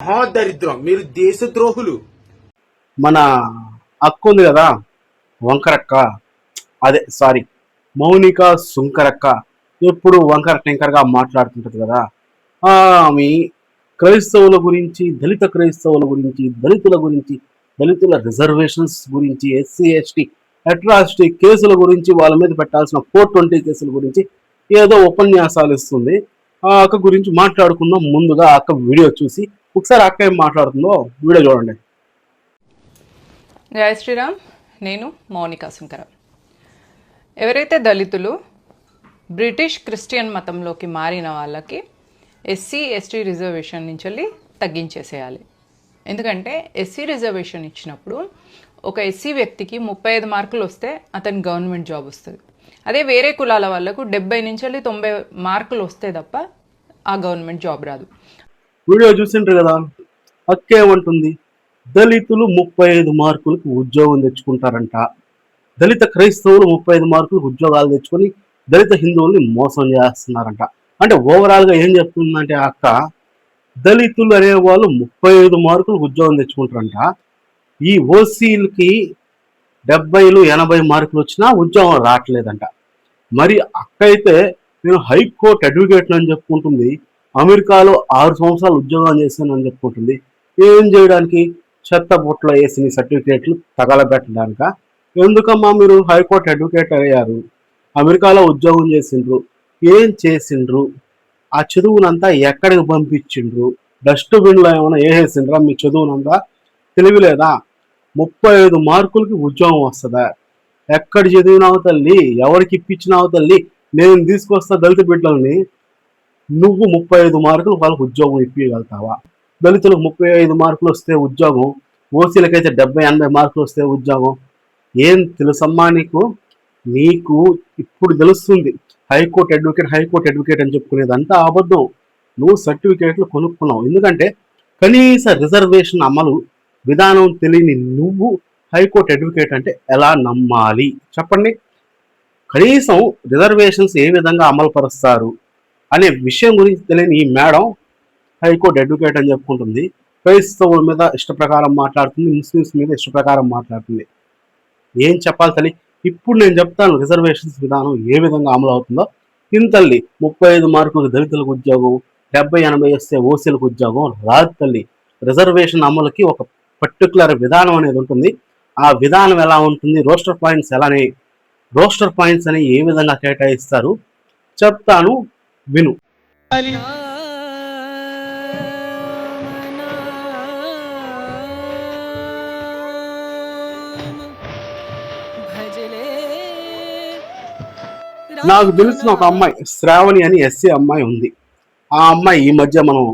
మహాదరిద్రం, మీరు దేశద్రోహులు. మన అక్క ఉంది కదా, వంకరక్క, అదే సారీ మౌనిక సుంకరక్క, ఎప్పుడు వంకర టెంకరగా మాట్లాడుతుంటది కదా. ఆమె క్రైస్తవుల గురించి, దళిత క్రైస్తవుల గురించి, దళితుల గురించి, దళితుల రిజర్వేషన్స్ గురించి, ఎస్సీ ఎస్టీ అట్రాసిటీ కేసుల గురించి, వాళ్ళ మీద పెట్టాల్సిన 420 కేసుల గురించి ఏదో ఉపన్యాసాలు ఇస్తుంది. ఆ అక్క గురించి మాట్లాడుకుందాం. ముందుగా ఆ అక్క వీడియో చూసి ఒకసారి అక్క ఏం మాట్లాడుతుందో వీడియో చూడండి. జై శ్రీరామ్. నేను మౌనిక సుంకర. ఎవరైతే దళితులు బ్రిటిష్ క్రిస్టియన్ మతంలోకి మారిన వాళ్ళకి ఎస్సీ ఎస్టీ రిజర్వేషన్ నుంచి వెళ్ళి తగ్గించేసేయాలి. ఎందుకంటే ఎస్సీ రిజర్వేషన్ ఇచ్చినప్పుడు ఒక ఎస్సీ వ్యక్తికి 35 మార్కులు వస్తే అతని గవర్నమెంట్ జాబ్ వస్తుంది. అదే వేరే కులాల వాళ్ళకు 70 నుంచి వెళ్ళి 90 మార్కులు వస్తే తప్ప ఆ గవర్నమెంట్ జాబ్ రాదు. వీడియో చూసింటారు కదా, అక్కేమంటుంది, దళితులు 35 మార్కులకు ఉద్యోగం తెచ్చుకుంటారంట, దళిత క్రైస్తవులు 35 మార్కులకు ఉద్యోగాలు తెచ్చుకొని దళిత హిందువుల్ని మోసం చేస్తున్నారంట. అంటే ఓవరాల్గా ఏం చెప్తుందంటే అక్క, దళితులు అనేవాళ్ళు 35 మార్కులకు ఉద్యోగం తెచ్చుకుంటారంట, ఈ ఓసీలకి 70, 80 మార్కులు వచ్చినా ఉద్యోగం రావట్లేదంట. మరి అక్క అయితే నేను హైకోర్టు అడ్వకేట్ అని చెప్పుకుంటుంది, అమెరికాలో 6 సంవత్సరాలు ఉద్యోగం చేశానని చెప్పుకుంటుంది. ఏం చేయడానికి? చెత్త బుట్టలో వేసిన సర్టిఫికేట్లు తగలబెట్టడానిక? ఎందుకమ్మా మీరు హైకోర్టు అడ్వకేట్ అయ్యారు, అమెరికాలో ఉద్యోగం చేసిండ్రు, ఏం చేసిండ్రు? ఆ చదువునంతా ఎక్కడికి పంపించిండ్రు? డస్ట్బిన్లో ఏమైనా వేసేసిండ్రా? మీ చదువునంతా తెలివిలేదా? 35 మార్కులకి ఉద్యోగం వస్తుందా? ఎక్కడ చదివినావు తల్లి? ఎవరికి ఇప్పించినావు తల్లి? నేను తీసుకొస్తా దళిత బిడ్డల్ని, నువ్వు 35 మార్కులు వాళ్ళకి ఉద్యోగం ఇప్పించగలుగుతావా? దళితులకు 35 మార్కులు వస్తే ఉద్యోగం, ఓసీలకైతే 70, 80 మార్కులు వస్తే ఉద్యోగం. ఏం తెలుసమ్మా నీకు? నీకు ఇప్పుడు తెలుస్తుంది హైకోర్టు అడ్వకేట్ అని చెప్పుకునేది అంతా అబద్ధం. నువ్వు సర్టిఫికేట్లు కొనుక్కున్నావు. ఎందుకంటే కనీస రిజర్వేషన్ అమలు విధానం తెలియని నువ్వు హైకోర్టు అడ్వకేట్ అంటే ఎలా నమ్మాలి చెప్పండి? కనీసం రిజర్వేషన్స్ ఏ విధంగా అమలు పరుస్తారు అనే విషయం గురించి తెలియని ఈ మేడం హైకోర్టు అడ్వకేట్ అని చెప్పుకుంటుంది. క్రైస్తవుల మీద ఇష్టప్రకారం మాట్లాడుతుంది, ముస్లిమ్స్ మీద ఇష్టప్రకారం మాట్లాడుతుంది. ఏం చెప్పాలి తల్లి? ఇప్పుడు నేను చెప్తాను రిజర్వేషన్స్ విధానం ఏ విధంగా అమలు అవుతుందో. ఇంతల్లి 35 మార్కులకు దళితులకు ఉద్యోగం, 70, 80 వస్తే ఓసీలకు ఉద్యోగం రాదు తల్లి. రిజర్వేషన్ అమలుకి ఒక పర్టికులర్ విధానం అనేది ఉంటుంది. ఆ విధానం ఎలా ఉంటుంది, రోస్టర్ పాయింట్స్ అని ఏ విధంగా కేటాయిస్తారు చెప్తాను, విను. నాకు తెలిసిన ఒక అమ్మాయి శ్రావణి అని ఎస్సీ అమ్మాయి ఉంది. ఆ అమ్మాయి ఈ మధ్య మనం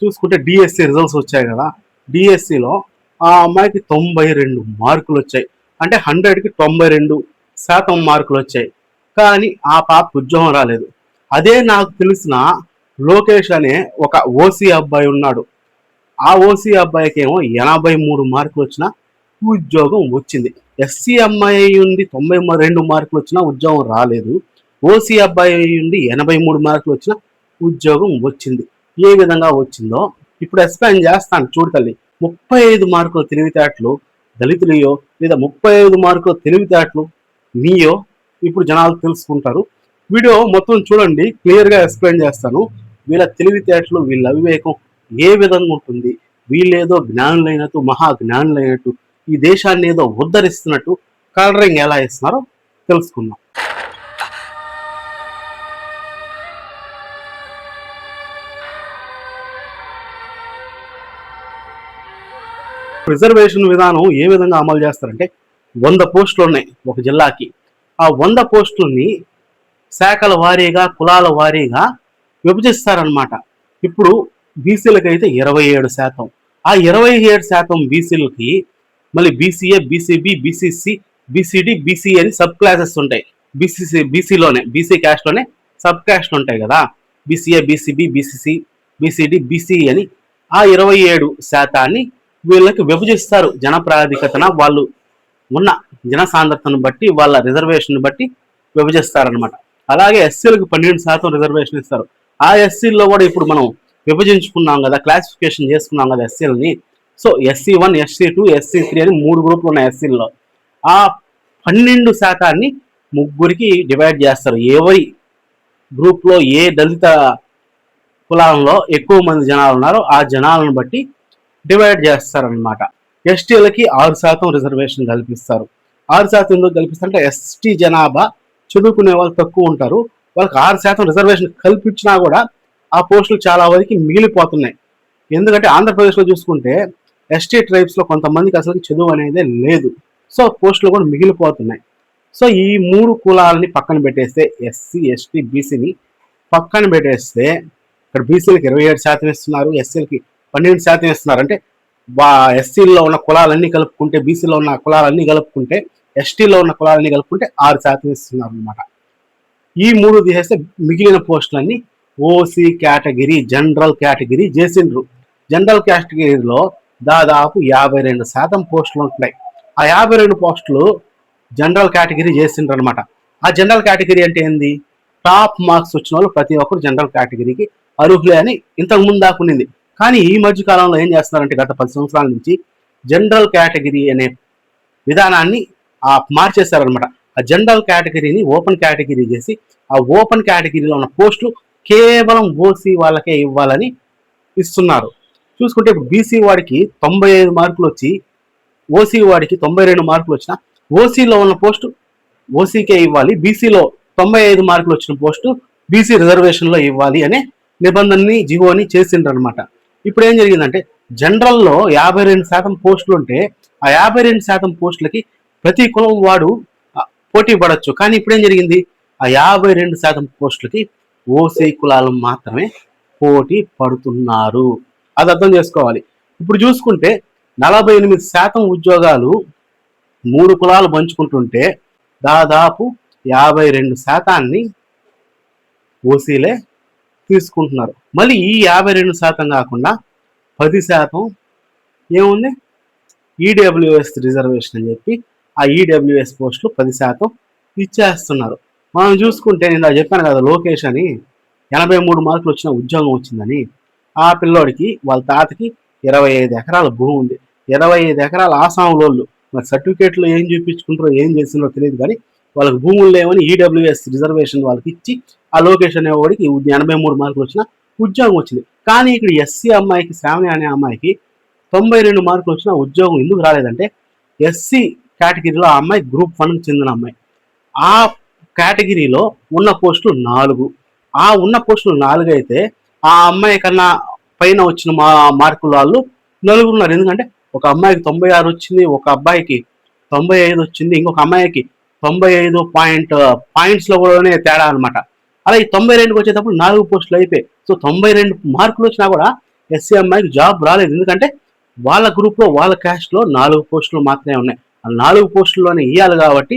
చూసుకుంటే డిఎస్సి రిజల్ట్స్ వచ్చాయి కదా, డిఎస్సిలో ఆ అమ్మాయికి 92 మార్కులు వచ్చాయి. అంటే 100కి 92% మార్కులు వచ్చాయి. కానీ ఆ పాప ఉద్యోగం రాలేదు. అదే నాకు తెలిసిన లోకేష్ అనే ఒక ఓసీ అబ్బాయి ఉన్నాడు. ఆ ఓసీ అబ్బాయికి ఏమో 83 మార్కులు వచ్చినా ఉద్యోగం వచ్చింది. ఎస్సీ అమ్మాయి ఉండి 92 మార్కులు వచ్చినా ఉద్యోగం రాలేదు. ఓసీ అబ్బాయి ఉండి 83 మార్కులు వచ్చినా ఉద్యోగం వచ్చింది. ఏ విధంగా వచ్చిందో ఇప్పుడు ఎక్స్ప్లెయిన్ చేస్తాను చూడు తల్లి. 35 మార్కుల తెలివితేటలు దళితులయో లేదా 35 మార్కుల తెలివితేటలు నీయో ఇప్పుడు జనాలు తెలుసుకుంటారు. వీడియో మొత్తం చూడండి, క్లియర్గా ఎక్స్ప్లెయిన్ చేస్తాను. వీళ్ళ తెలివితేటలు, వీళ్ళ అవివేకం ఏ విధంగా ఉంటుంది, వీళ్ళేదో జ్ఞానులైనట్టు, మహా జ్ఞానులైనట్టు, ఈ దేశాన్ని ఏదో ఉద్ధరిస్తున్నట్టు కలరింగ్ ఎలా ఇస్తున్నారో తెలుసుకుందాం. రిజర్వేషన్ విధానం ఏ విధంగా అమలు చేస్తారంటే 100 పోస్టులు ఉన్నాయి ఒక జిల్లాకి. ఆ 100 పోస్టులని శాఖల వారీగా, కులాల వారీగా విభజిస్తారనమాట. ఇప్పుడు బీసీలకు అయితే 27%. ఆ 27% బీసీలకి మళ్ళీ BCA, BCB, BCC, BCD, BC అని సబ్ క్లాసెస్ ఉంటాయి. బీసీ క్యాస్ట్లోనే సబ్ క్యాస్ట్ ఉంటాయి కదా, BCA, BCB, BCC, BCD, BC అని. ఆ 27% వీళ్ళకి విభజిస్తారు. జనప్రాధికతన వాళ్ళు ఉన్న జనసాంద్రతను బట్టి, వాళ్ళ రిజర్వేషన్ బట్టి విభజిస్తారనమాట. అలాగే ఎస్సీలకు 12% రిజర్వేషన్ ఇస్తారు. ఆ ఎస్సీల్లో కూడా ఇప్పుడు మనం విభజించుకున్నాం కదా, క్లాసిఫికేషన్ చేసుకున్నాం కదా ఎస్సీలని. సో SC1, SC2, SC3 అని 3 గ్రూపులు ఉన్నాయి ఎస్సీల్లో. ఆ 12% ముగ్గురికి డివైడ్ చేస్తారు. ఎవరి గ్రూప్లో ఏ దళిత కులాలలో ఎక్కువ మంది జనాలు ఉన్నారో ఆ జనాలను బట్టి డివైడ్ చేస్తారనమాట. ఎస్టీలకి 6% రిజర్వేషన్ కల్పిస్తారు. 6% ఎందుకు కల్పిస్తారంటే ఎస్టీ జనాభా చదువుకునే వాళ్ళు తక్కువ ఉంటారు. వాళ్ళకి 6% రిజర్వేషన్ కల్పించినా కూడా ఆ పోస్టులు చాలా వరకు మిగిలిపోతున్నాయి. ఎందుకంటే ఆంధ్రప్రదేశ్లో చూసుకుంటే ఎస్టీ ట్రైబ్స్లో కొంతమందికి అసలు చదువు అనేది లేదు. సో పోస్టులు కూడా మిగిలిపోతున్నాయి. సో ఈ 3 కులాలని పక్కన పెట్టేస్తే ఎస్సీ, ఎస్టీ, బీసీని పక్కన పెట్టేస్తే ఇక్కడ బీసీలకి 27% ఇస్తున్నారు, ఎస్సీలకి 12% ఇస్తున్నారు. అంటే ఎస్సీలో ఉన్న కులాలన్నీ కలుపుకుంటే, బీసీలో ఉన్న కులాలన్నీ కలుపుకుంటే, ఎస్టీలో ఉన్న కులాలన్నీ కలుపుకుంటే 6% ఇస్తున్నారు అనమాట. ఈ 3 తీసేస్తే మిగిలిన పోస్టులన్నీ ఓసీ కేటగిరీ, జనరల్ కేటగిరీ చేసిండ్రు. జనరల్ కేటగిరీలో దాదాపు 52% పోస్టులు ఉంటున్నాయి. ఆ 52 పోస్టులు జనరల్ కేటగిరీ చేసిండ్రు అనమాట. ఆ జనరల్ కేటగిరీ అంటే ఏంది? టాప్ మార్క్స్ వచ్చిన వాళ్ళు ప్రతి ఒక్కరు జనరల్ కేటగిరీకి అర్హులే అని ఇంతకు ముందు దాకునింది. కానీ ఈ మధ్య కాలంలో ఏం చేస్తున్నారంటే గత 10 సంవత్సరాల నుంచి జనరల్ కేటగిరీ అనే విధానాన్ని మార్చేశారనమాట. ఆ జనరల్ కేటగిరీని ఓపెన్ కేటగిరీ చేసి ఆ ఓపెన్ కేటగిరీలో ఉన్న పోస్టులు కేవలం ఓసీ వాళ్ళకే ఇవ్వాలని ఇస్తున్నారు. చూసుకుంటే ఇప్పుడు బీసీ వాడికి 95 మార్కులు వచ్చి ఓసీ వాడికి 92 మార్కులు వచ్చినా ఓసీలో ఉన్న పోస్టు ఓసీకే ఇవ్వాలి, బీసీలో 95 మార్కులు వచ్చిన పోస్టు బీసీ రిజర్వేషన్లో ఇవ్వాలి అనే నిబంధనని, జివోని చేసిండ్రనమాట. ఇప్పుడు ఏం జరిగిందంటే జనరల్లో 52% పోస్టులు ఉంటే ఆ 52% పోస్టులకి ప్రతి కులం వాడు పోటీ పడవచ్చు. కానీ ఇప్పుడు ఏం జరిగింది? ఆ 52% పోస్టులకి ఓసీ కులాలు మాత్రమే పోటీ పడుతున్నారు. అది అర్థం చేసుకోవాలి. ఇప్పుడు చూసుకుంటే 48% ఉద్యోగాలు 3 కులాలు పంచుకుంటుంటే దాదాపు 52% ఓసీలే తీసుకుంటున్నారు. మళ్ళీ ఈ 52% కాకుండా 10% ఏముంది? ఈడబ్ల్యూఎస్ రిజర్వేషన్ అని చెప్పి ఆ ఈడబ్ల్యూఎస్ పోస్టులు 10% ఇచ్చేస్తున్నారు. మనం చూసుకుంటే నేను చెప్పాను కదా, లోకేష్ అని 83 మార్కులు వచ్చిన ఉద్యోగం వచ్చిందని. ఆ పిల్లోడికి వాళ్ళ తాతకి 25 ఎకరాల భూమి ఉంది. 25 ఎకరాల ఆసాములోళ్ళు. మరి సర్టిఫికేట్లో ఏం చూపించుకుంటారో ఏం చేసిందో తెలియదు, కానీ వాళ్ళకి భూములు లేవని ఈడబ్ల్యూఎస్ రిజర్వేషన్ వాళ్ళకి ఇచ్చి ఆ లోకేష్ అనేవాడికి 83 మార్కులు వచ్చిన ఉద్యోగం వచ్చింది. కానీ ఇక్కడ ఎస్సీ అమ్మాయికి, శ్రావణి అనే అమ్మాయికి 92 మార్కులు వచ్చిన ఉద్యోగం ఎందుకు రాలేదంటే ఎస్సీ కేటగిరీలో ఆ అమ్మాయి గ్రూప్ 1కి చెందిన అమ్మాయి. ఆ కేటగిరీలో ఉన్న పోస్టులు 4. ఆ ఉన్న పోస్టులు 4 అయితే ఆ అమ్మాయి కన్నా పైన వచ్చిన మార్కుల వాళ్ళు 4 ఉన్నారు. ఎందుకంటే ఒక అమ్మాయికి 96 వచ్చింది, ఒక అబ్బాయికి 95 వచ్చింది, ఇంకొక అమ్మాయికి 95 పాయింట్స్లో కూడానే తేడా అనమాట. అలా ఈ 92కి వచ్చేటప్పుడు 4 పోస్టులు అయిపోయాయి. సో 92 మార్కులు వచ్చినా కూడా ఎస్సీ అమ్మాయికి జాబ్ రాలేదు. ఎందుకంటే వాళ్ళ గ్రూప్లో, వాళ్ళ క్యాస్ట్లో 4 పోస్టులు మాత్రమే ఉన్నాయి. ఆ 4 పోస్టుల్లోనే ఇవ్వాలి కాబట్టి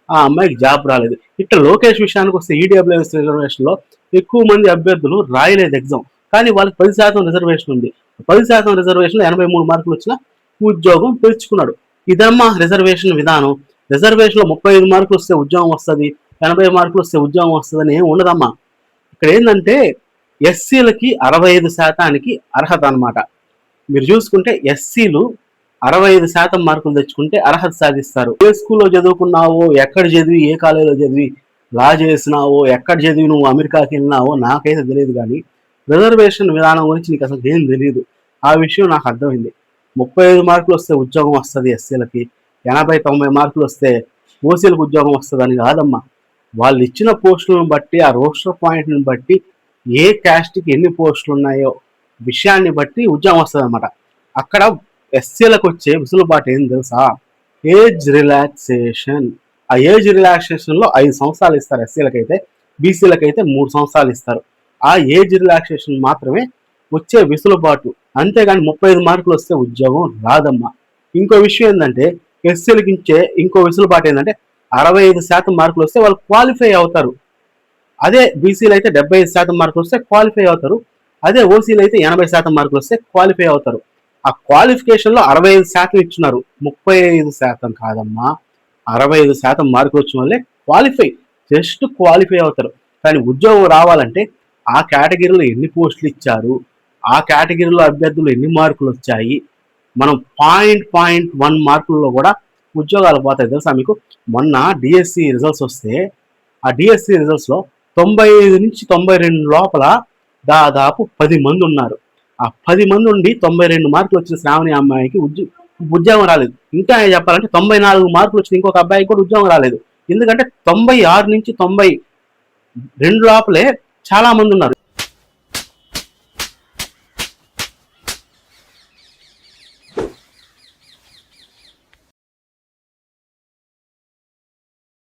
ఆ అమ్మాయికి జాబ్ రాలేదు. ఇట్లా లోకేష్ విషయానికి వస్తే ఈడబ్ల్యూఎస్ రిజర్వేషన్లో ఎక్కువ మంది అభ్యర్థులు రాయలేదు ఎగ్జామ్, కానీ వాళ్ళకి 10% రిజర్వేషన్ ఉంది. 10% రిజర్వేషన్లో 83 మార్కులు వచ్చిన ఉద్యోగం తెచ్చుకున్నాడు. ఇదమ్మా రిజర్వేషన్ విధానం. రిజర్వేషన్లో 35 మార్కులు వస్తే ఉద్యోగం వస్తుంది, 80 మార్కులు వస్తే ఉద్యోగం వస్తుంది అని ఏం ఉండదమ్మా. ఇక్కడ ఏంటంటే ఎస్సీలకి 65% అర్హత అనమాట. మీరు చూసుకుంటే ఎస్సీలు 65% మార్కులు తెచ్చుకుంటే అర్హత సాధిస్తారు. ఏ స్కూల్లో చదువుకున్నావో, ఎక్కడ చదివి, ఏ కాలేజీలో చదివి లా చేసినావో, ఎక్కడ చదివి నువ్వు అమెరికాకి వెళ్ళినావో నాకైతే తెలియదు, కానీ రిజర్వేషన్ విధానం గురించి నీకు అసలు ఏం తెలియదు. ఆ విషయం నాకు అర్థమైంది. 35 మార్కులు వస్తే ఉద్యోగం వస్తుంది ఎస్సీలకి, 80-90 మార్కులు వస్తే ఓసీలకు ఉద్యోగం వస్తుందని కాదమ్మా. వాళ్ళు ఇచ్చిన పోస్టులను బట్టి, ఆ రోస్టర్ పాయింట్ని బట్టి, ఏ క్యాస్ట్కి ఎన్ని పోస్టులు ఉన్నాయో విషయాన్ని బట్టి ఉద్యోగం వస్తుంది అనమాట. అక్కడ ఎస్సీలకు వచ్చే విసులుబాటు ఏం తెలుసా? Age relaxation. ఆ ఏజ్ రిలాక్సేషన్లో 5 సంవత్సరాలు ఇస్తారు ఎస్సీలకైతే, బీసీలకైతే 3 సంవత్సరాలు ఇస్తారు. ఆ ఏజ్ రిలాక్సేషన్ మాత్రమే వచ్చే విసులుబాటు, అంతేగాని 35 మార్కులు వస్తే ఉద్యోగం రాదమ్మా. ఇంకో విషయం ఏంటంటే ఎస్సీలకి ఇచ్చే ఇంకో విసులుబాటు ఏంటంటే 65% మార్కులు వస్తే వాళ్ళు క్వాలిఫై అవుతారు. అదే బీసీలు అయితే 75% మార్కులు వస్తే క్వాలిఫై అవుతారు. అదే ఓసీలు అయితే 80% మార్కులు వస్తే క్వాలిఫై అవుతారు. ఆ క్వాలిఫికేషన్లో 65% ఇచ్చున్నారు, 35% కాదమ్మా. 65% మార్కులు వచ్చిన వాళ్ళే క్వాలిఫై, జస్ట్ క్వాలిఫై అవుతారు. కానీ ఉద్యోగం రావాలంటే ఆ కేటగిరీలో ఎన్ని పోస్టులు ఇచ్చారు, ఆ కేటగిరీలో అభ్యర్థులు ఎన్ని మార్కులు వచ్చాయి, మనం 0.1 మార్కుల్లో కూడా ఉద్యోగాలు పోతాయి తెలుసా మీకు. మొన్న డిఎస్సి రిజల్ట్స్ వస్తే ఆ డిఎస్సి రిజల్ట్స్లో 95 నుంచి 92 లోపల దాదాపు 10 మంది ఉన్నారు. ఆ 10 మంది ఉండి 92 మార్కులు వచ్చిన శ్రావణి అమ్మాయికి ఉద్యోగం రాలేదు. ఇంకా చెప్పాలంటే 94 మార్కులు వచ్చిన ఇంకొక అబ్బాయికి కూడా ఉద్యోగం రాలేదు. ఎందుకంటే 96 నుంచి 92 లోపలే చాలా మంది ఉన్నారు.